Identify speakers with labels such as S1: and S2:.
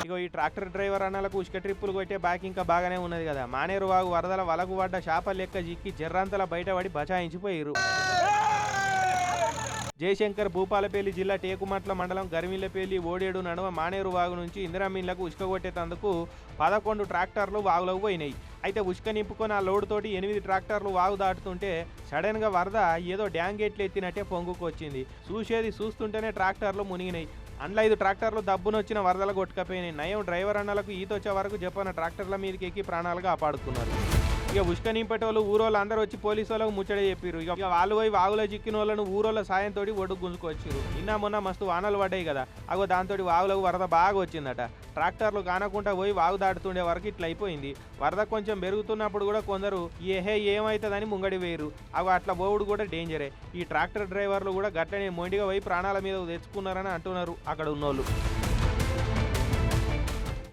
S1: ఇగో ఈ tractor driver అన్నలకు ఉష్క ట్రిప్పులు కొట్టే బాకి ఇంకా బాగానే ఉన్నది కదా. మానేరు వాగు వరదల వలకు పడ్డ చేపల లెక్క జిక్కి జర్రంతల బయటపడి బచాయించిపోయిరు. జయశంకర్ భూపాలపల్లి జిల్లా టేకుమట్ల మండలం గరిమిల్లపల్లి ఓడేడు నడుమ మానేరు వాగు నుంచి ఇందిరామీన్లకు ఉష్క కొట్టేందుకు 11 ట్రాక్టర్లు వాగులోకి పోయినాయి. అయితే ఉష్క నింపుకొని ఆ లోడ్ తోటి 8 ట్రాక్టర్లు వాగు దాటుతుంటే సడన్ గా వరద ఏదో డ్యామ్ గేట్లు ఎత్తినట్టే పొంగుకు వచ్చింది. చూస్తుంటేనే ట్రాక్టర్లు మునిగినాయి. అందులో 5 ట్రాక్టర్లు దబ్బునొచ్చిన వరదలు కొట్టుకపోయినాయి. నయం డ్రైవర్ అన్నలకు ఈతొచ్చే వరకు చెప్పిన ట్రాక్టర్ల మీదకి ఎక్కి ప్రాణాలు కాపాడుకున్నారు. ఇక ఉష్క నింపేటోళ్ళు ఊరోళ్ళు అందరూ వచ్చి పోలీసు వాళ్ళకు ముచ్చట చెప్పారు. ఇక వాళ్ళు పోయి వాగులో చిక్కిన వాళ్ళను ఊరోళ్ళ సాయంతో ఒడ్డుకు గుంజుకొచ్చారు. నిన్న మొన్న మస్తు వానలు పడ్డాయి కదా, అగో దాంతో వాగులకు వరద బాగా వచ్చిందట. ట్రాక్టర్లు కానకుండా పోయి వాగు దాటుతుండే వరకు ఇట్లా అయిపోయింది. వరద కొంచెం పెరుగుతున్నప్పుడు కూడా కొందరు ఏమవుతుందని ముంగడి వేయరు. అగో అట్లా పోవుడు కూడా డేంజరే. ఈ ట్రాక్టర్ డ్రైవర్లు కూడా గట్లనే మొండిగా పోయి ప్రాణాల మీద తెచ్చుకున్నారని అంటున్నారు అక్కడ ఉన్నోళ్ళు.